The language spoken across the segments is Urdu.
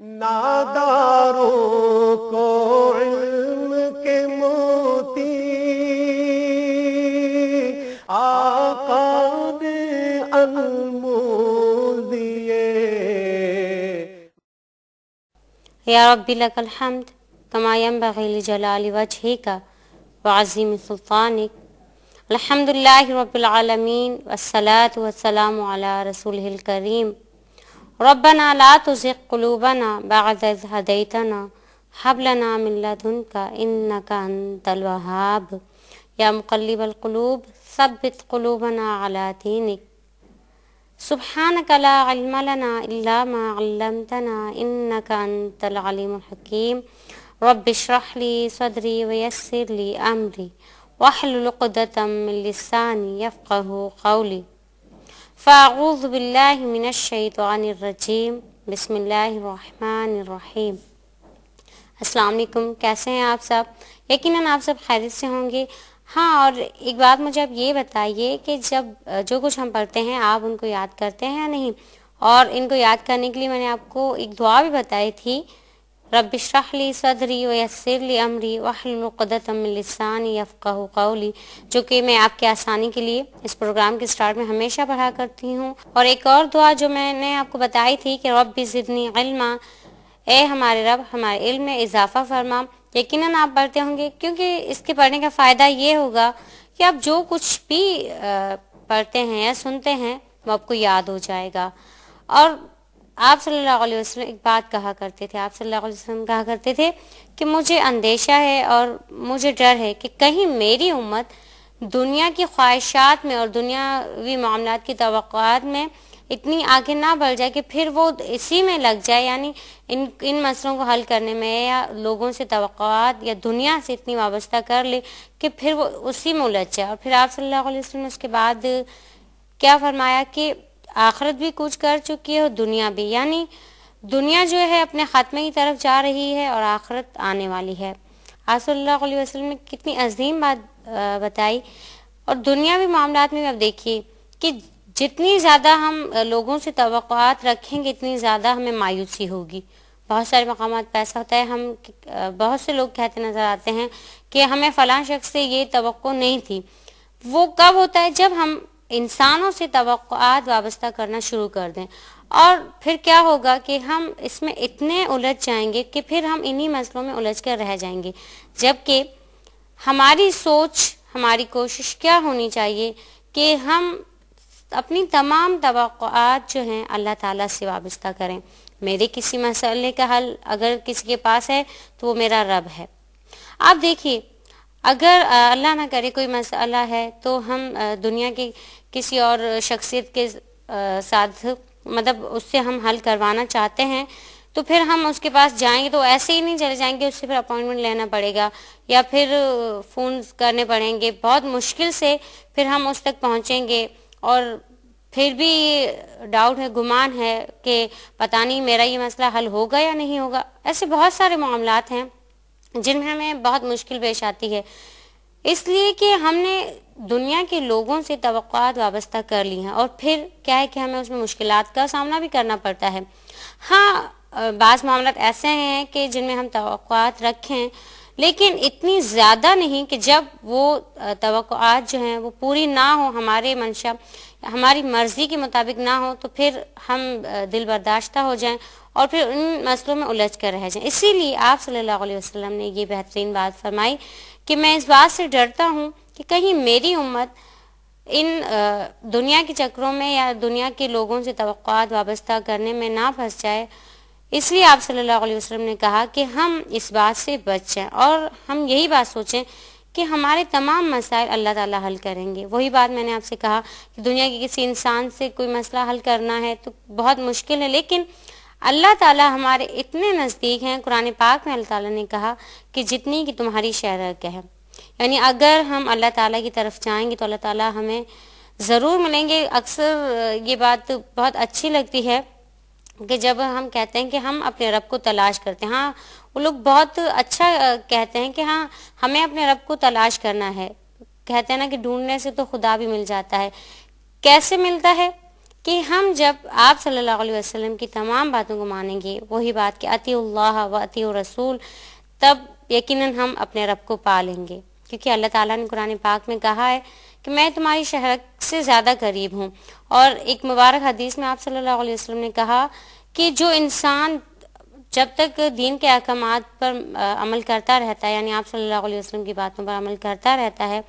ناداروں کو علم کے موتی آقا نے انمول دیے۔ یا رب لک الحمد کما ینبغی لجلال وجہک وعظیم سلطانک۔ الحمدللہ رب العالمین والصلاة والسلام علی رسولہ الکریم۔ ربنا لا تزغ قلوبنا بعد اذ ہدیتنا ہب لنا من لدنک انک انت الوہاب۔ یا مقلب القلوب ثبت قلوبنا علی دینک۔ سبحانک لا علم لنا الا ما علمتنا انک انت العلیم الحکیم۔ رب اشرح لی صدری ویسر لی امری واحلل عقدۃ من لسانی یفقہوا قولی۔ فاعوذ باللہ من الشیطان الرجیم، بسم اللہ الرحمن الرحیم۔ السلام علیکم، کیسے ہیں آپ سب؟ یقیناً آپ سب خیریت سے ہوں گے۔ ہاں، اور ایک بات مجھے آپ یہ بتائیے کہ جب جو کچھ ہم پڑھتے ہیں آپ ان کو یاد کرتے ہیں یا نہیں؟ اور ان کو یاد کرنے کے لیے میں نے آپ کو ایک دعا بھی بتائی تھی، رب اشرح لی صدری ویسر لی امری واحلل عقدۃ من لسانی یفقہوا قولی، جو کہ میں آپ کی آسانی کے لیے اس پروگرام کے سٹارٹ میں ہمیشہ پڑھا کرتی ہوں۔ اور ایک اور دعا جو میں نے آپ کو بتائی تھی کہ رب زدنی علما، اے ہمارے رب ہمارے علم میں اضافہ فرما۔ یقیناً آپ پڑھتے ہوں گے، کیونکہ اس کے پڑھنے کا فائدہ یہ ہوگا کہ آپ جو کچھ بھی پڑھتے ہیں یا سنتے ہیں وہ آپ کو یاد ہو جائے گا۔ اور آپ صلی اللہ علیہ وسلم ایک بات کہا کرتے تھے، آپ صلی اللہ علیہ وسلم کہا کرتے تھے کہ مجھے اندیشہ ہے اور مجھے ڈر ہے کہ کہیں میری امت دنیا کی خواہشات میں اور دنیاوی معاملات کی توقعات میں اتنی آگے نہ بڑھ جائے کہ پھر وہ اسی میں لگ جائے، یعنی ان مسئلوں کو حل کرنے میں، یا لوگوں سے توقعات یا دنیا سے اتنی وابستہ کر لے کہ پھر وہ اسی میں الجھ جائے۔ اور پھر آپ صلی اللہ علیہ وسلم نے اس کے بعد کیا فرمایا کہ آخرت بھی کچھ کر چکی ہے اور دنیا بھی، یعنی دنیا جو ہے اپنے خاتمے کی طرف جا رہی ہے اور آخرت آنے والی ہے۔ آپ صلی اللہ علیہ وسلم نے کتنی عظیم بات بتائی۔ اور دنیاوی معاملات میں بھی اب دیکھیے کہ جتنی زیادہ ہم لوگوں سے توقعات رکھیں گے اتنی زیادہ ہمیں مایوسی ہوگی۔ بہت سارے مقامات پہ ایسا ہوتا ہے، ہم بہت سے لوگ کہتے نظر آتے ہیں کہ ہمیں فلاں شخص سے یہ توقع نہیں تھی۔ وہ کب ہوتا ہے؟ جب ہم انسانوں سے توقعات وابستہ کرنا شروع کر دیں، اور پھر کیا ہوگا کہ ہم اس میں اتنے الجھ جائیں گے کہ پھر ہم انہی مسئلوں میں الجھ کر رہ جائیں گے، جبکہ ہماری سوچ، ہماری کوشش کیا ہونی چاہیے کہ ہم اپنی تمام توقعات جو ہیں اللہ تعالیٰ سے وابستہ کریں۔ میرے کسی مسئلے کا حل اگر کسی کے پاس ہے تو وہ میرا رب ہے۔ آپ دیکھیے، اگر اللہ نہ کرے کوئی مسئلہ ہے تو ہم دنیا کی کسی اور شخصیت کے ساتھ مطلب اس سے ہم حل کروانا چاہتے ہیں، تو پھر ہم اس کے پاس جائیں گے تو ایسے ہی نہیں چلے جائیں گے، اس سے پھر اپوائنٹمنٹ لینا پڑے گا یا پھر فون کرنے پڑیں گے، بہت مشکل سے پھر ہم اس تک پہنچیں گے، اور پھر بھی ڈاؤٹ ہے، گمان ہے کہ پتہ نہیں میرا یہ مسئلہ حل ہوگا یا نہیں ہوگا۔ ایسے بہت سارے معاملات ہیں جن میں ہمیں بہت مشکل پیش آتی ہے، اس لیے کہ ہم نے دنیا کے لوگوں سے توقعات وابستہ کر لی ہیں، اور پھر کیا ہے کہ ہمیں اس میں مشکلات کا سامنا بھی کرنا پڑتا ہے۔ ہاں، بعض معاملات ایسے ہیں کہ جن میں ہم توقعات رکھیں، لیکن اتنی زیادہ نہیں کہ جب وہ توقعات جو ہیں وہ پوری نہ ہو، ہمارے منشا ہماری مرضی کے مطابق نہ ہو، تو پھر ہم دل برداشتہ ہو جائیں اور پھر ان مسئلوں میں الجھ کر رہ جائیں۔ اسی لیے آپ صلی اللہ علیہ وسلم نے یہ بہترین بات فرمائی کہ میں اس بات سے ڈرتا ہوں کہ کہیں میری امت ان دنیا کے چکروں میں یا دنیا کے لوگوں سے توقعات وابستہ کرنے میں نہ پھنس جائے۔ اس لیے آپ صلی اللہ علیہ وسلم نے کہا کہ ہم اس بات سے بچ جائیں اور ہم یہی بات سوچیں کہ ہمارے تمام مسائل اللہ تعالیٰ حل کریں گے۔ وہی بات میں نے آپ سے کہا کہ دنیا کے کسی انسان سے کوئی مسئلہ حل کرنا ہے تو بہت مشکل ہے، لیکن اللہ تعالیٰ ہمارے اتنے نزدیک ہیں۔ قرآن پاک میں اللہ تعالیٰ نے کہا کہ جتنی کہ تمہاری شرح ہے، یعنی اگر ہم اللہ تعالیٰ کی طرف جائیں گے تو اللہ تعالیٰ ہمیں ضرور ملیں گے۔ اکثر یہ بات بہت اچھی لگتی ہے کہ جب ہم کہتے ہیں کہ ہم اپنے رب کو تلاش کرتے ہیں، ہاں وہ لوگ بہت اچھا کہتے ہیں کہ ہاں ہمیں اپنے رب کو تلاش کرنا ہے، کہتے ہیں نا کہ ڈھونڈنے سے تو خدا بھی مل جاتا ہے۔ کیسے ملتا ہے؟ کہ ہم جب آپ صلی اللہ علیہ وسلم کی تمام باتوں کو مانیں گے، وہی بات کہ اطیعوا اللہ و اطیعوا الرسول، تب یقیناً ہم اپنے رب کو پا لیں گے، کیونکہ اللہ تعالیٰ نے قرآن پاک میں کہا ہے کہ میں تمہاری شہرت سے زیادہ قریب ہوں۔ اور ایک مبارک حدیث میں آپ صلی اللہ علیہ وسلم نے کہا کہ جو انسان جب تک دین کے احکامات پر عمل کرتا رہتا ہے، یعنی آپ صلی اللہ علیہ وسلم کی باتوں پر عمل کرتا رہتا ہے،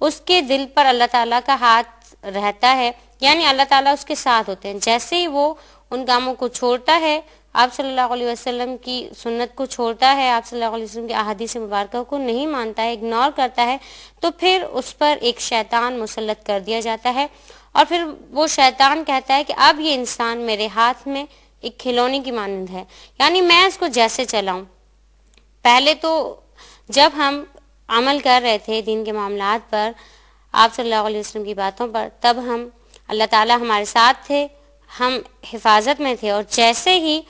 اس کے دل پر اللہ تعالیٰ کا ہاتھ رہتا ہے، یعنی اللہ تعالیٰ اس کے ساتھ ہوتے ہیں۔ جیسے ہی وہ ان کاموں کو چھوڑتا ہے، آپ صلی اللہ علیہ وسلم کی سنت کو چھوڑتا ہے، آپ صلی اللہ علیہ وسلم کی احادیث مبارکہ کو نہیں مانتا ہے، اگنور کرتا ہے، تو پھر اس پر ایک شیطان مسلط کر دیا جاتا ہے، اور پھر وہ شیطان کہتا ہے کہ اب یہ انسان میرے ہاتھ میں ایک کھلونے کی مانند ہے، یعنی میں اس کو جیسے چلاؤں۔ پہلے تو جب ہم عمل کر رہے تھے دین کے معاملات پر، آپ صلی اللہ علیہ وسلم کی باتوں پر، تب ہم اللہ تعالیٰ ہمارے ساتھ تھے، ہم حفاظت میں تھے، اور جیسے ہی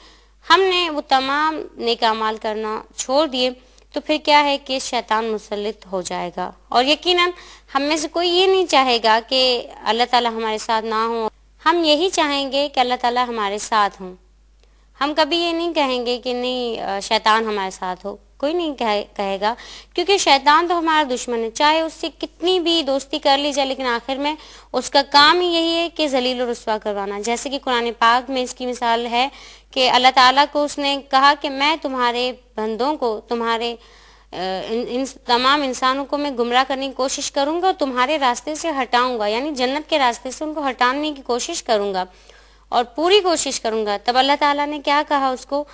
ہم نے وہ تمام نیک اعمال کرنا چھوڑ دیے تو پھر کیا ہے کہ شیطان مسلط ہو جائے گا، اور یقیناً ہم میں سے کوئی یہ نہیں چاہے گا کہ اللہ تعالیٰ ہمارے ساتھ نہ ہوں، ہم یہی چاہیں گے کہ اللہ تعالیٰ ہمارے ساتھ ہوں۔ ہم کبھی یہ نہیں کہیں گے کہ نہیں شیطان ہمارے ساتھ ہو، کوئی نہیں کہے گا، کیونکہ شیطان تو ہمارا دشمن ہے، چاہے اس سے کتنی بھی دوستی کر لی جائے، لیکن آخر میں اس کا کام ہی یہی ہے کہ ذلیل و رسوا کروانا۔ جیسے کہ قرآن پاک میں اس کی مثال ہے کہ اللہ تعالیٰ کو اس نے کہا کہ میں تمہارے بندوں کو، تمہارے ان تمام انسانوں کو میں گمراہ کرنے کی کوشش کروں گا اور تمہارے راستے سے ہٹاؤں گا، یعنی جنت کے راستے سے ان کو ہٹانے کی کوشش کروں گا اور پوری کوشش کروں گا۔ تب اللہ تعالیٰ نے کیا کہا اس کو،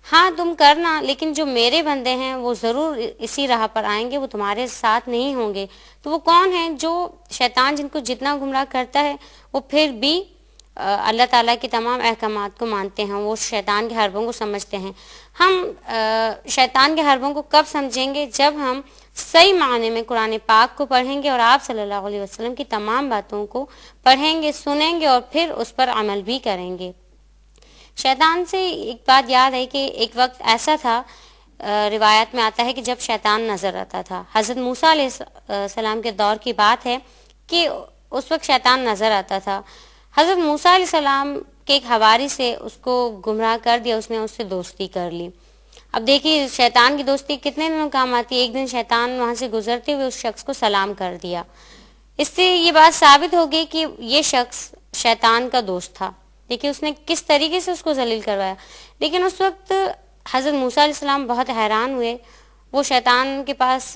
ہاں تم کرنا، لیکن جو میرے بندے ہیں وہ ضرور اسی راہ پر آئیں گے، وہ تمہارے ساتھ نہیں ہوں گے۔ تو وہ کون ہیں؟ جو شیطان جن کو جتنا گمراہ کرتا ہے وہ پھر بھی اللہ تعالیٰ کے تمام احکامات کو مانتے ہیں، وہ شیطان کے حربوں کو سمجھتے ہیں۔ ہم شیطان کے حربوں کو کب سمجھیں گے؟ جب ہم صحیح معنی میں قرآن پاک کو پڑھیں گے اور آپ صلی اللہ علیہ وسلم کی تمام باتوں کو پڑھیں گے، سنیں گے اور پھر اس پر عمل بھی کریں گے۔ شیطان سے ایک بات یاد ہے کہ ایک وقت ایسا تھا، روایت میں آتا ہے کہ جب شیطان نظر آتا تھا، حضرت موسیٰ علیہ السلام کے دور کی بات ہے کہ اس وقت شیطان نظر آتا تھا۔ حضرت موسیٰ علیہ السلام کے ایک حواری سے اس کو گمراہ کر دیا، اس نے اس سے دوستی کر لی۔ اب دیکھیے شیطان کی دوستی کتنے دنوں کام آتی ہے۔ ایک دن شیطان وہاں سے گزرتے ہوئے اس شخص کو سلام کر دیا، اس سے یہ بات ثابت ہو گئی کہ یہ شخص شیطان کا دوست تھا۔ دیکھیے اس نے کس طریقے سے اس کو ذلیل کروایا، لیکن اس وقت حضرت موسیٰ علیہ السلام بہت حیران ہوئے، وہ شیطان کے پاس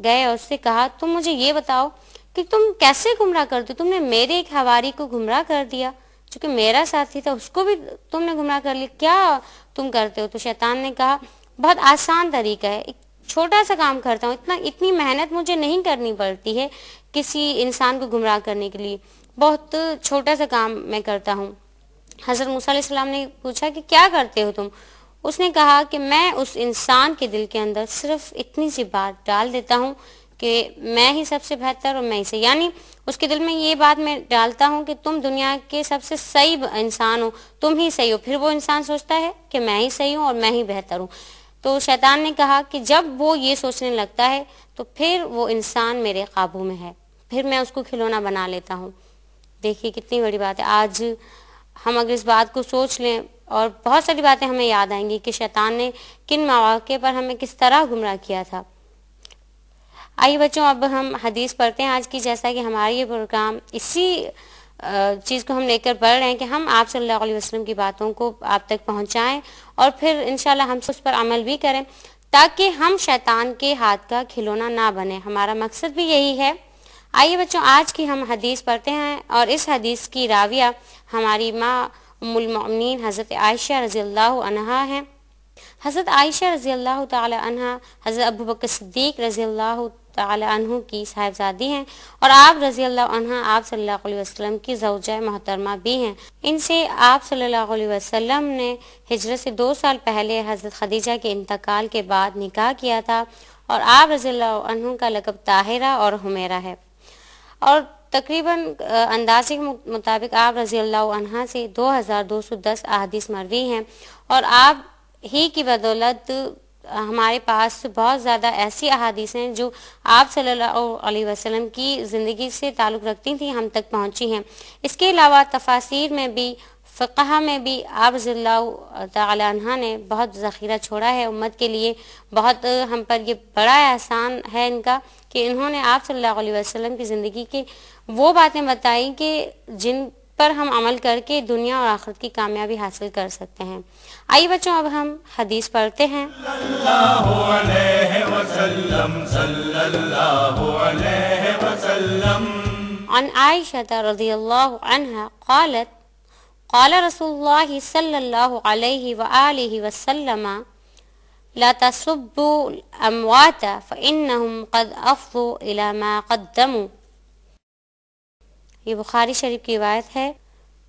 گئے اور اس سے کہا تم مجھے یہ بتاؤ کہ تم کیسے گمراہ کرتے ہو؟ تم نے میرے ایک حواری کو گمراہ کر دیا، جو کہ میرا ساتھی تھا، اس کو بھی تم نے گمراہ کر لیا، کیا تم کرتے ہو؟ تو شیطان نے کہا بہت آسان طریقہ ہے، ایک چھوٹا سا کام کرتا ہوں، اتنی محنت مجھے نہیں کرنی پڑتی ہے کسی انسان کو گمراہ کرنے کے لیے، بہت چھوٹا سا کام میں کرتا ہوں۔ حضرت موسیٰ علیہ السلام نے پوچھا کہ کیا کرتے ہو تم؟ اس نے کہا کہ میں اس انسان کے دل کے اندر صرف اتنی سی بات ڈال دیتا ہوں کہ میں ہی سب سے بہتر اور میں ہی سے، یعنی اس کے دل میں یہ بات میں ڈالتا ہوں کہ تم دنیا کے سب سے صحیح انسان ہو، تم ہی صحیح ہو، پھر وہ انسان سوچتا ہے کہ میں ہی صحیح ہوں اور میں ہی بہتر ہوں۔ تو شیطان نے کہا کہ جب وہ یہ سوچنے لگتا ہے تو پھر وہ انسان میرے قابو میں ہے، پھر میں اس کو کھلونا بنا لیتا ہوں۔ دیکھیے کتنی بڑی بات ہے۔ آج ہم اگر اس بات کو سوچ لیں اور بہت ساری باتیں ہمیں یاد آئیں گی کہ شیطان نے کن مواقع پر ہمیں کس طرح گمراہ کیا تھا۔ آئیے بچوں اب ہم حدیث پڑھتے ہیں آج کی، جیسا کہ ہمارا یہ پروگرام اسی چیز کو ہم لے کر بڑھ رہے ہیں کہ ہم آپ صلی اللہ علیہ وسلم کی باتوں کو آپ تک پہنچائیں اور پھر انشاءاللہ ہم اس پر عمل بھی کریں تاکہ ہم شیطان کے ہاتھ کا کھلونا نہ بنے۔ ہمارا مقصد بھی یہی ہے۔ آئیے بچوں آج کی ہم حدیث پڑھتے ہیں اور اس حدیث کی راویہ ہماری ماں ام المؤمنین حضرت عائشہ رضی اللہ عنہا ہیں۔ حضرت عائشہ رضی اللہ تعالی عنہ حضرت ابوبکر صدیق رضی اللہ تعالی عنہ کی صاحبزادی ہیں اور آپ رضی اللہ عنہ آپ صلی اللہ علیہ وسلم کی زوجہ محترمہ بھی ہیں۔ ان سے آپ صلی اللہ علیہ وسلم نے ہجرت سے 2 سال پہلے حضرت خدیجہ کے انتقال کے بعد نکاح کیا تھا اور آپ رضی اللہ عنہ کا لقب طاہرہ اور حمیرہ ہے، اور تقریباً اندازے کے مطابق آپ رضی اللہ عنہ سے 2210 احادیث مروی ہیں اور آپ ہی کی بدولت ہمارے پاس بہت زیادہ ایسی احادیث ہیں جو آپ صلی اللہ علیہ وسلم کی زندگی سے تعلق رکھتی تھیں، ہم تک پہنچی ہیں۔ اس کے علاوہ تفاسیر میں بھی، فقہ میں بھی آپ رضی اللہ تعالی عنہ نے بہت ذخیرہ چھوڑا ہے امت کے لیے۔ بہت ہم پر یہ بڑا احسان ہے ان کا کہ انہوں نے آپ صلی اللہ علیہ وسلم کی زندگی کے وہ باتیں بتائیں کہ جن پر ہم عمل کر کے دنیا اور آخرت کی کامیابی حاصل کر سکتے ہیں۔ آئیے بچوں، اب ہم حدیث پڑھتے ہیں۔ اللہ علیہ وسلم صلی اللہ علیہ وسلم عن عائشة رضی اللہ عنہ قالت قال رسول اللہ صلی اللہ علیہ وآلہ وسلم لا تسبوا الاموات فإنهم قد افضوا الى ما قدموا۔ یہ بخاری شریف کی روایت ہے۔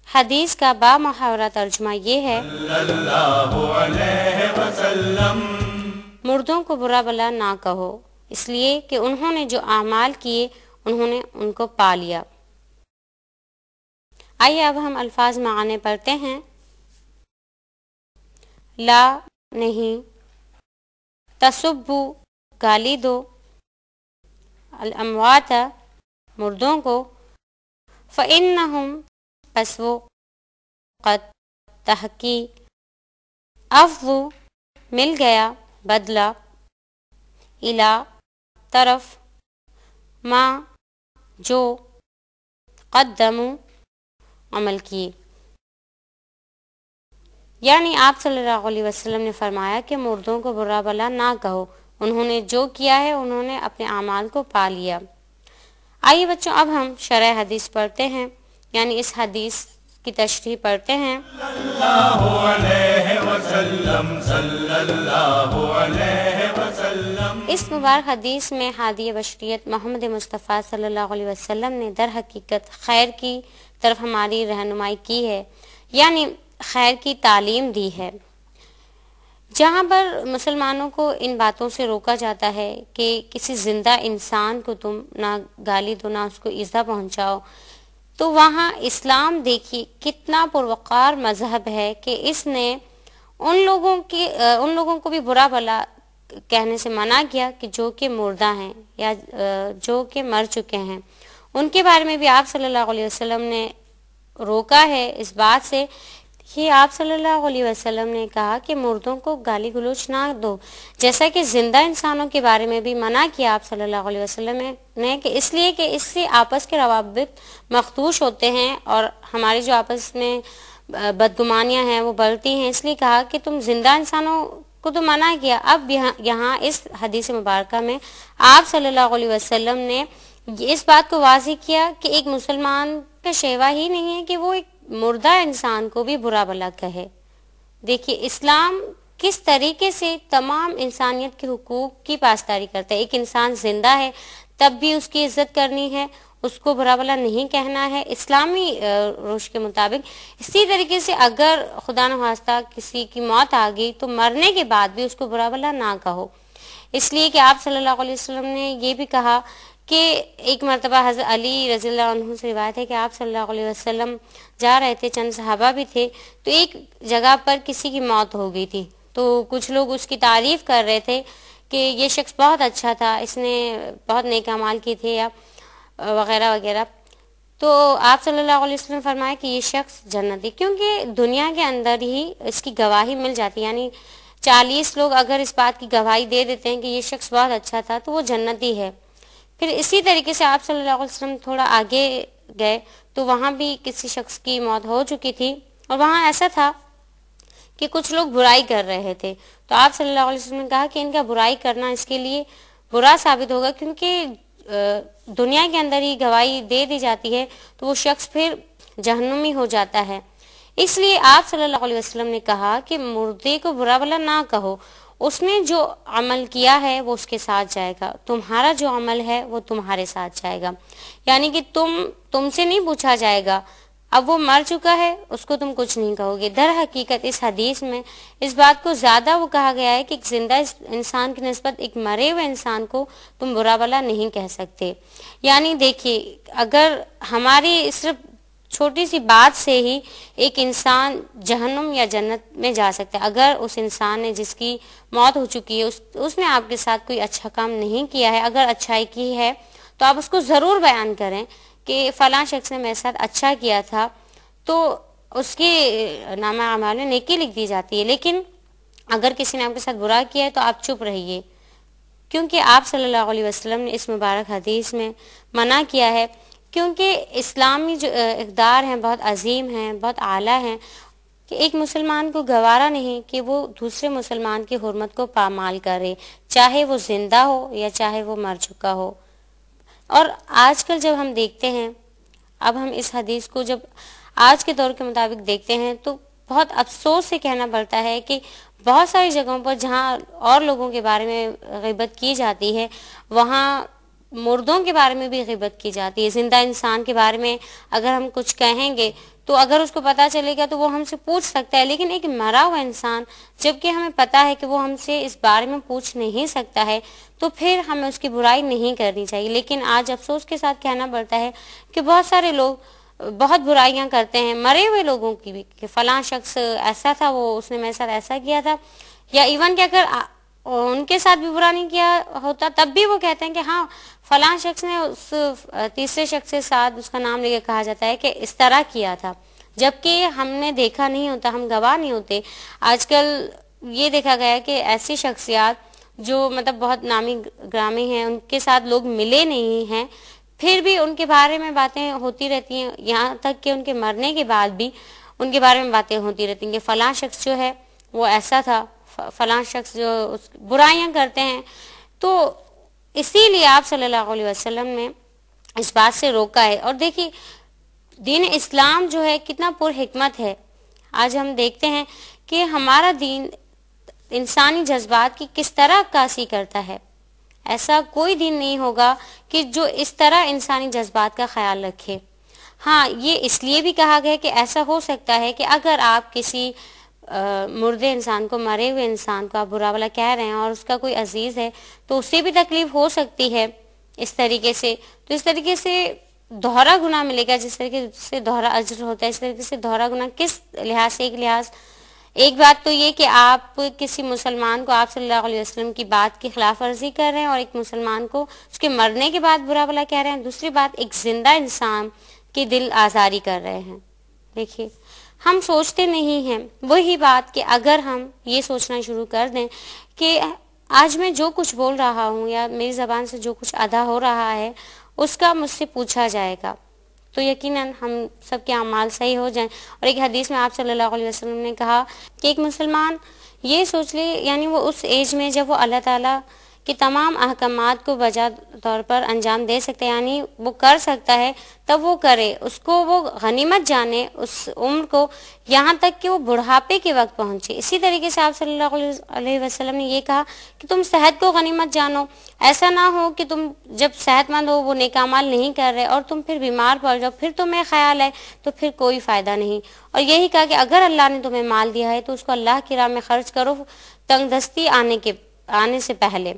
حدیث کا با محاورہ ترجمہ یہ ہے، صلی اللہ علیہ وسلم مردوں کو برا بلا نہ کہو، اس لیے کہ انہوں نے جو اعمال کیے انہوں نے ان کو پا لیا۔ آئیے اب ہم الفاظ معانی پڑھتے ہیں۔ لا نہیں، تسبو گالی دو، الاموات مردوں کو، فإنہم پس وہ، قد تحقیق، افضو مل گیا بدلہ، الا طرف، ما جو، قدمو عمل کیے۔ یعنی آپ صلی اللہ علیہ وسلم نے فرمایا کہ مردوں کو برا بلا نہ کہو، انہوں نے جو کیا ہے انہوں نے اپنے اعمال کو پا لیا۔ آئیے بچوں، اب ہم شرح حدیث پڑھتے ہیں، یعنی اس حدیث کی تشریح پڑھتے ہیں۔ اللہ علیہ وسلم صلی اللہ علیہ وسلم اس مبارک حدیث میں ہادی بشریت محمد مصطفیٰ صلی اللہ علیہ وسلم نے در حقیقت خیر کی طرف ہماری رہنمائی کی ہے، یعنی خیر کی تعلیم دی ہے۔ جہاں پر مسلمانوں کو ان باتوں سے روکا جاتا ہے کہ کسی زندہ انسان کو تم نہ گالی دو، نہ اس کو ایذا پہنچاؤ، تو وہاں اسلام دیکھیے کتنا پروقار مذہب ہے کہ اس نے ان لوگوں کو بھی برا بلا کہنے سے منع کیا کہ جو کہ مردہ ہیں یا جو کہ مر چکے ہیں، ان کے بارے میں بھی آپ صلی اللہ علیہ وسلم نے روکا ہے اس بات سے کہ آپ صلی اللہ علیہ وسلم نے کہا کہ مردوں کو گالی گلوچ نہ دو، جیسا کہ زندہ انسانوں کے بارے میں بھی منع کیا آپ صلی اللہ علیہ وسلم نے کہ اس لیے کہ اس سے آپس کے روابط مخدوش ہوتے ہیں اور ہماری جو آپس میں بدگمانیاں ہیں وہ بڑھتی ہیں، اس لیے کہا کہ تم زندہ انسانوں کو تو منع کیا۔ اب یہاں اس حدیث مبارکہ میں آپ صلی اللہ علیہ وسلم نے اس بات کو واضح کیا کہ ایک مسلمان کا شیوا ہی نہیں ہے کہ وہ ایک مردہ انسان کو بھی برا بلا کہے۔ دیکھیے اسلام کس طریقے سے تمام انسانیت کے حقوق کی پاسداری کرتا ہے۔ ایک انسان زندہ ہے تب بھی اس کی عزت کرنی ہے، اس کو برا بلا نہیں کہنا ہے اسلامی روش کے مطابق۔ اسی طریقے سے اگر خدا نخواستہ کسی کی موت آ گئی تو مرنے کے بعد بھی اس کو برا بلا نہ کہو، اس لیے کہ آپ صلی اللہ علیہ وسلم نے یہ بھی کہا کہ ایک مرتبہ حضرت علی رضی اللہ عنہ سے روایت ہے کہ آپ صلی اللہ علیہ وسلم جا رہے تھے، چند صحابہ بھی تھے، تو ایک جگہ پر کسی کی موت ہو گئی تھی، تو کچھ لوگ اس کی تعریف کر رہے تھے کہ یہ شخص بہت اچھا تھا، اس نے بہت نیک اعمال کیے تھے یا وغیرہ وغیرہ۔ تو آپ صلی اللہ علیہ وسلم فرمایا کہ یہ شخص جنتی، کیونکہ دنیا کے اندر ہی اس کی گواہی مل جاتی، یعنی 40 لوگ اگر اس بات کی گواہی دے دیتے ہیں کہ یہ شخص بہت اچھا تھا تو وہ جنتی ہے۔ پھر اسی طریقے سے آپ صلی اللہ علیہ وسلم تھوڑا آگے گئے تو وہاں بھی کسی شخص کی موت ہو چکی تھی، اور وہاں ایسا تھا کہ کچھ لوگ برائی کر رہے تھے، تو آپ صلی اللہ علیہ وسلم نے کہا کہ ان کا برائی کرنا اس کے لیے برا ثابت ہوگا، کیونکہ دنیا کے اندر ہی گواہی دے دی جاتی ہے تو وہ شخص پھر جہنمی ہو جاتا ہے۔ اس لیے آپ صلی اللہ علیہ وسلم نے کہا کہ مردے کو برا بلا نہ کہو، اس نے جو عمل کیا ہے وہ اس کے ساتھ جائے گا، تمہارا جو عمل ہے وہ تمہارے ساتھ جائے گا، یعنی کہ تم سے نہیں پوچھا جائے گا، اب وہ مر چکا ہے اس کو تم کچھ نہیں کہو گے۔ در حقیقت اس حدیث میں اس بات کو زیادہ وہ کہا گیا ہے کہ ایک زندہ انسان کی نسبت ایک مرے ہوئے انسان کو تم برا بلا نہیں کہہ سکتے۔ یعنی دیکھیے اگر ہماری صرف چھوٹی سی بات سے ہی ایک انسان جہنم یا جنت میں جا سکتا ہے. اگر اس انسان نے جس کی موت ہو چکی ہے اس نے آپ کے ساتھ کوئی اچھا کام نہیں کیا ہے، اگر اچھائی کی ہے تو آپ اس کو ضرور بیان کریں کہ فلاں شخص نے میرے ساتھ اچھا کیا تھا، تو اس کی نامہ اعمال میں نیکی لکھ دی جاتی ہے. لیکن اگر کسی نے آپ کے ساتھ برا کیا ہے تو آپ چپ رہیے، کیونکہ آپ صلی اللہ علیہ وسلم نے اس مبارک حدیث میں منع کیا ہے. کیونکہ اسلامی جو اقدار ہیں بہت عظیم ہیں، بہت اعلیٰ ہیں، کہ ایک مسلمان کو گوارا نہیں کہ وہ دوسرے مسلمان کی حرمت کو پامال کرے، چاہے وہ زندہ ہو یا چاہے وہ مر چکا ہو. اور آج کل جب ہم دیکھتے ہیں، اب ہم اس حدیث کو جب آج کے دور کے مطابق دیکھتے ہیں تو بہت افسوس سے کہنا پڑتا ہے کہ بہت ساری جگہوں پر جہاں اور لوگوں کے بارے میں غیبت کی جاتی ہے، وہاں مردوں کے بارے میں بھی غیبت کی جاتی ہے. زندہ انسان کے بارے میں اگر ہم کچھ کہیں گے تو اگر اس کو پتہ چلے گا تو وہ ہم سے پوچھ سکتا ہے، لیکن ایک مرا ہوا انسان جبکہ ہمیں پتہ ہے کہ وہ ہم سے اس بارے میں پوچھ نہیں سکتا ہے تو پھر ہمیں اس کی برائی نہیں کرنی چاہیے. لیکن آج افسوس کے ساتھ کہنا پڑتا ہے کہ بہت سارے لوگ بہت برائیاں کرتے ہیں مرے ہوئے لوگوں کی بھی، کہ فلاں شخص ایسا تھا، وہ اس نے میرے ساتھ ایسا کیا تھا، یا ایون کہ اگر ان کے ساتھ بھی برا نہیں کیا ہوتا تب بھی وہ کہتے ہیں کہ ہاں فلاں شخص نے اس تیسرے شخص کے ساتھ اس کا نام لے کے کہا جاتا ہے کہ اس طرح کیا تھا، جبکہ ہم نے دیکھا نہیں ہوتا، ہم گواہ نہیں ہوتے. آج کل یہ دیکھا گیا کہ ایسی شخصیات جو مطلب بہت نامی گرامی ہیں ان کے ساتھ لوگ ملے نہیں ہیں، پھر بھی ان کے بارے میں باتیں ہوتی رہتی ہیں، یہاں تک کہ ان کے مرنے کے بعد بھی ان کے بارے میں باتیں ہوتی رہتی ہیں کہ فلاں شخص جو ہے وہ ایسا تھا، فلاں شخص جو برائیاں کرتے ہیں. تو اسی لیے آپ صلی اللہ علیہ وسلم نے اس بات سے روکا ہے. اور دیکھیے دین اسلام جو ہے کتنا پر حکمت ہے. آج ہم دیکھتے ہیں کہ ہمارا دین انسانی جذبات کی کس طرح عکاسی کرتا ہے. ایسا کوئی دین نہیں ہوگا کہ جو اس طرح انسانی جذبات کا خیال رکھے. ہاں یہ اس لیے بھی کہا گیا کہ ایسا ہو سکتا ہے کہ اگر آپ کسی مردے انسان کو، مرے ہوئے انسان کو آپ برا بلا کہہ رہے ہیں اور اس کا کوئی عزیز ہے تو اسے بھی تکلیف ہو سکتی ہے اس طریقے سے. تو اس طریقے سے دوہرا گناہ ملے گا، جس طریقے سے دوہرا اجر ہوتا ہے اس طریقے سے دوہرا گناہ کس لحاظ سے؟ ایک بات تو یہ کہ آپ کسی مسلمان کو آپ صلی اللہ علیہ وسلم کی بات کی خلاف ورزی کر رہے ہیں اور ایک مسلمان کو اس کے مرنے کے بعد برا بلا کہہ رہے ہیں. دوسری بات ایک زندہ انسان کی دل آزاری کر رہے ہیں. دیکھیے ہم سوچتے نہیں ہیں وہی بات کہ اگر ہم یہ سوچنا شروع کر دیں کہ آج میں جو کچھ بول رہا ہوں یا میری زبان سے جو کچھ ادا ہو رہا ہے اس کا مجھ سے پوچھا جائے گا تو یقیناً ہم سب کے اعمال صحیح ہو جائیں. اور ایک حدیث میں آپ صلی اللہ علیہ وسلم نے کہا کہ ایک مسلمان یہ سوچ لے، یعنی وہ اس ایج میں جب وہ اللہ تعالیٰ کہ تمام احکامات کو بجا طور پر انجام دے سکتے، یعنی وہ کر سکتا ہے، تب وہ کرے، اس کو وہ غنیمت جانے اس عمر کو، یہاں تک کہ وہ بڑھاپے کے وقت پہنچے. اسی طریقے سے آپ صلی اللہ علیہ وسلم نے یہ کہا کہ تم صحت کو غنیمت جانو. ایسا نہ ہو کہ تم جب صحت مند ہو وہ نیک اعمال نہیں کر رہے اور تم پھر بیمار پڑ جاؤ، پھر تمہیں خیال ہے تو پھر کوئی فائدہ نہیں. اور یہی کہا کہ اگر اللہ نے تمہیں مال دیا ہے تو اس کو اللہ کی راہ میں خرچ کرو تنگ دستی آنے سے پہلے.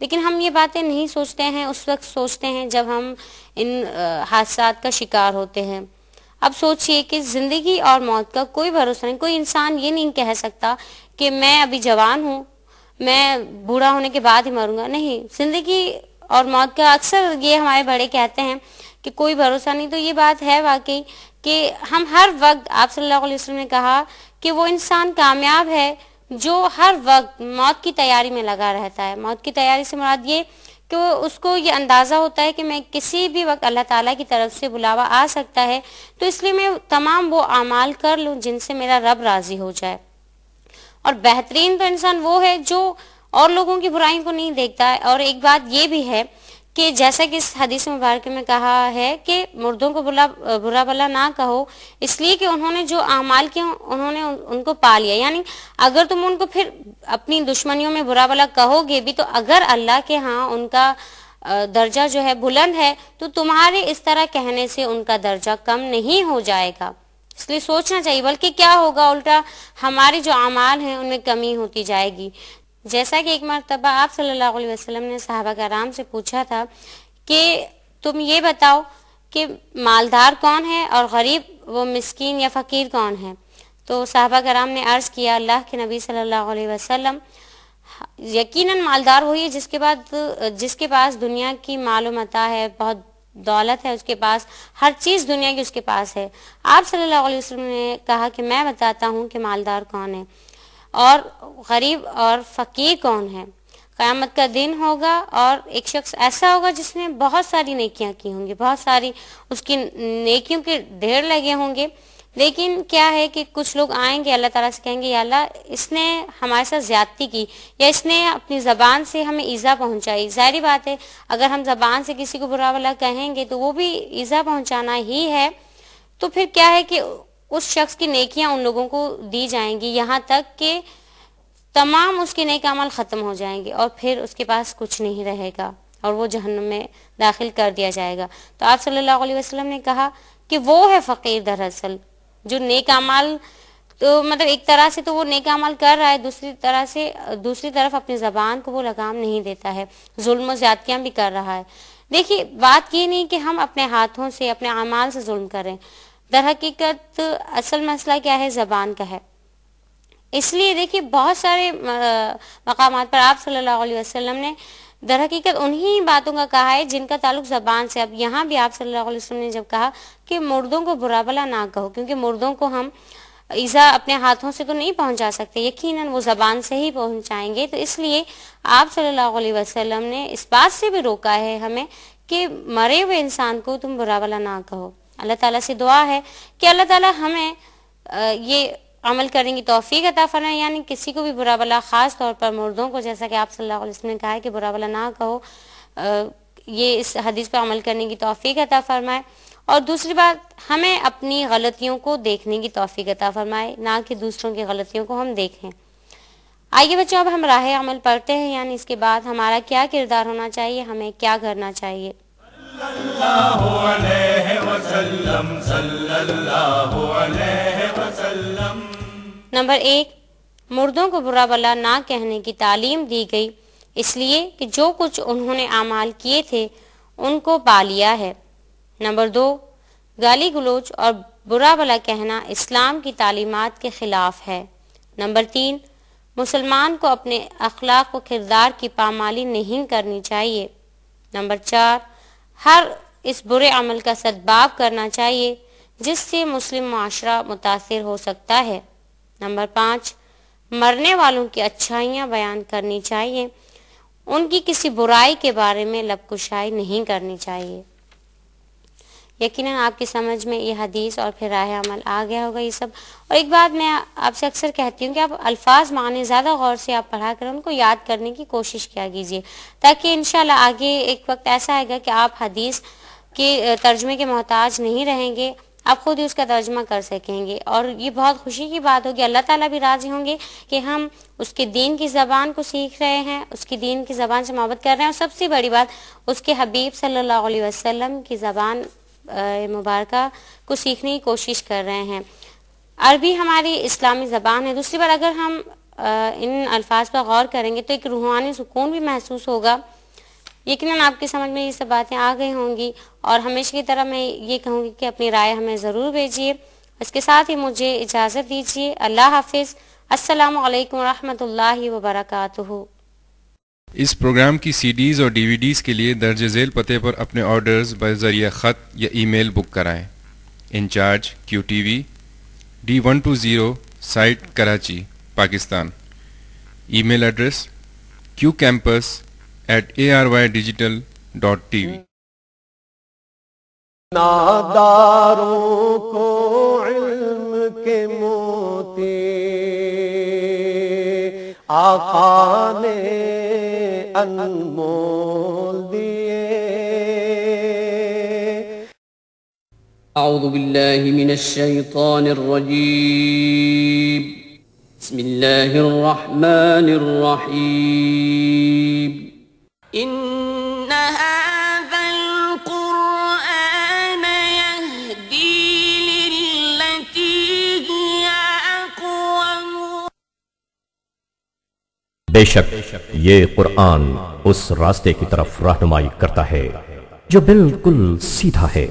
لیکن ہم یہ باتیں نہیں سوچتے ہیں، اس وقت سوچتے ہیں جب ہم ان حادثات کا شکار ہوتے ہیں. اب سوچئے کہ زندگی اور موت کا کوئی بھروسہ نہیں. کوئی انسان یہ نہیں کہہ سکتا کہ میں ابھی جوان ہوں، میں بوڑھا ہونے کے بعد ہی مروں گا. نہیں، زندگی اور موت کا اکثر یہ ہمارے بڑے کہتے ہیں کہ کوئی بھروسہ نہیں. تو یہ بات ہے واقعی کہ ہم ہر وقت، آپ صلی اللہ علیہ وسلم نے کہا کہ وہ انسان کامیاب ہے جو ہر وقت موت کی تیاری میں لگا رہتا ہے. موت کی تیاری سے مراد یہ کہ اس کو یہ اندازہ ہوتا ہے کہ میں کسی بھی وقت اللہ تعالیٰ کی طرف سے بلاوا آ سکتا ہے، تو اس لیے میں تمام وہ اعمال کر لوں جن سے میرا رب راضی ہو جائے. اور بہترین تو انسان وہ ہے جو اور لوگوں کی برائیوں کو نہیں دیکھتا ہے. اور ایک بات یہ بھی ہے کہ جیسا کہ اس حدیث مبارکہ میں کہا ہے کہ مردوں کو برا بلا نہ کہو، اس لیے کہ انہوں نے جو اعمال کیے انہوں نے ان کو پا لیا. یعنی اگر تم ان کو پھر اپنی دشمنیوں میں برا بلا کہو گے بھی تو اگر اللہ کے ہاں ان کا درجہ جو ہے بلند ہے تو تمہارے اس طرح کہنے سے ان کا درجہ کم نہیں ہو جائے گا. اس لیے سوچنا چاہیے، بلکہ کیا ہوگا الٹا ہمارے جو اعمال ہیں ان میں کمی ہوتی جائے گی. جیسا کہ ایک مرتبہ آپ صلی اللہ علیہ وسلم نے صحابہ کرام سے پوچھا تھا کہ تم یہ بتاؤ کہ مالدار کون ہے اور غریب وہ مسکین یا فقیر کون ہے. تو صحابہ کرام نے عرض کیا اللہ کے نبی صلی اللہ علیہ وسلم یقیناً مالدار وہی ہے جس کے پاس دنیا کی مال و متاع ہے، بہت دولت ہے، اس کے پاس ہر چیز دنیا کی اس کے پاس ہے. آپ صلی اللہ علیہ وسلم نے کہا کہ میں بتاتا ہوں کہ مالدار کون ہے اور غریب اور فقیر کون ہے. قیامت کا دن ہوگا اور ایک شخص ایسا ہوگا جس نے بہت ساری نیکیاں کی ہوں گی، بہت ساری اس کی نیکیوں کے ڈھیر لگے ہوں گے، لیکن کیا ہے کہ کچھ لوگ آئیں گے اللہ تعالیٰ سے کہیں گے یا اللہ اس نے ہمارے ساتھ زیادتی کی یا اس نے اپنی زبان سے ہمیں ایذا پہنچائی. ظاہری بات ہے اگر ہم زبان سے کسی کو برا بھلا کہیں گے تو وہ بھی ایذا پہنچانا ہی ہے. تو پھر کیا ہے کہ اس شخص کی نیکیاں ان لوگوں کو دی جائیں گی یہاں تک کہ تمام اس کے نیک عمل ختم ہو جائیں گے اور پھر اس کے پاس کچھ نہیں رہے گا اور وہ جہنم میں داخل کر دیا جائے گا. تو آپ صلی اللہ علیہ وسلم نے کہا کہ وہ ہے فقیر دراصل جو نیک عمل، تو مطلب ایک طرح سے تو وہ نیک عمل کر رہا ہے، دوسری طرف اپنی زبان کو وہ لگام نہیں دیتا ہے، ظلم و زیادتیاں بھی کر رہا ہے. دیکھیے بات یہ نہیں کہ ہم اپنے ہاتھوں سے اپنے اعمال سے ظلم کریں، در حقیقت اصل مسئلہ کیا ہے زبان کا ہے. اس لیے دیکھیے بہت سارے مقامات پر آپ صلی اللہ علیہ وسلم نے در حقیقت انہی باتوں کا کہا ہے جن کا تعلق زبان سے. اب یہاں بھی آپ صلی اللہ علیہ وسلم نے جب کہا کہ مردوں کو برا بھلا نہ کہو، کیونکہ مردوں کو ہم ایذا اپنے ہاتھوں سے تو نہیں پہنچا سکتے، یقیناً وہ زبان سے ہی پہنچائیں گے. تو اس لیے آپ صلی اللہ علیہ وسلم نے اس بات سے بھی روکا ہے ہمیں کہ مرے ہوئے انسان کو تم برا بھلا نہ کہو. اللہ تعالیٰ سے دعا ہے کہ اللہ تعالیٰ ہمیں یہ عمل کرنے کی توفیق عطا فرمائے، یعنی کسی کو بھی برا بھلا، خاص طور پر مردوں کو، جیسا کہ آپ صلی اللہ علیہ وسلم نے کہا ہے کہ برا بھلا نہ کہو، یہ اس حدیث پر عمل کرنے کی توفیق عطا فرمائے. اور دوسری بات ہمیں اپنی غلطیوں کو دیکھنے کی توفیق عطا فرمائے، نہ کہ دوسروں کی غلطیوں کو ہم دیکھیں. آئیے بچوں اب ہم راہ عمل پڑھتے ہیں، یعنی اس کے بعد ہمارا کیا کردار ہونا چاہیے، ہمیں کیا کرنا چاہیے. اللہ علیہ وسلم صلی اللہ علیہ وسلم. نمبر 1، مردوں کو برا بھلا نہ کہنے کی تعلیم دی گئی اس لیے کہ جو کچھ انہوں نے اعمال کیے تھے ان کو پا لیا ہے. نمبر 2، گالی گلوچ اور برا بھلا کہنا اسلام کی تعلیمات کے خلاف ہے. نمبر 3، مسلمان کو اپنے اخلاق و کردار کی پامالی نہیں کرنی چاہیے. نمبر 4، ہر اس برے عمل کا سدباب کرنا چاہیے جس سے مسلم معاشرہ متاثر ہو سکتا ہے. نمبر 5، مرنے والوں کی اچھائیاں بیان کرنی چاہیے، ان کی کسی برائی کے بارے میں لب کشائی نہیں کرنی چاہیے. یقیناً آپ کی سمجھ میں یہ حدیث اور پھر راہ عمل آ گیا ہوگا یہ سب. اور ایک بات میں آپ سے اکثر کہتی ہوں کہ آپ الفاظ معنی زیادہ غور سے آپ پڑھا کر ان کو یاد کرنے کی کوشش کیا کیجیے، تاکہ انشاءاللہ آگے ایک وقت ایسا آئے گا کہ آپ حدیث کے ترجمے کے محتاج نہیں رہیں گے، آپ خود ہی اس کا ترجمہ کر سکیں گے. اور یہ بہت خوشی کی بات ہوگی، اللہ تعالیٰ بھی راضی ہوں گے کہ ہم اس کے دین کی زبان کو سیکھ رہے ہیں، اس کی دین کی زبان سے محبت کر رہے ہیں، اور سب سے بڑی بات اس کے حبیب صلی اللہ علیہ وسلم کی زبان مبارکہ کو سیکھنے کی کوشش کر رہے ہیں. عربی ہماری اسلامی زبان ہے. دوسری بار اگر ہم ان الفاظ پر غور کریں گے تو ایک روحانی سکون بھی محسوس ہوگا. یقیناً آپ کی سمجھ میں یہ سب باتیں آ گئی ہوں گی، اور ہمیشہ کی طرح میں یہ کہوں گی کہ اپنی رائے ہمیں ضرور بھیجیے. اس کے ساتھ ہی مجھے اجازت دیجیے. اللہ حافظ. السلام علیکم ورحمۃ اللہ وبرکاتہ. اس پروگرام کی سی ڈیز اور ڈی وی ڈیز کے لیے درج ذیل پتے پر اپنے آرڈرز بذریعہ خط یا ای میل بک کرائیں. Incharge QTV D120 site Karachi Pakistan. Email address qcampus@arydigital.tv. ناداروں کو علم کے موتی آقا نے انمول دیے. اعوذ باللہ من الشیطان الرجیم. بسم اللہ الرحمن الرحیم. ان هذا القرآن يهدي للتي هي اقوم. بے شک یہ قرآن اس راستے کی طرف رہنمائی کرتا ہے جو بالکل سیدھا ہے.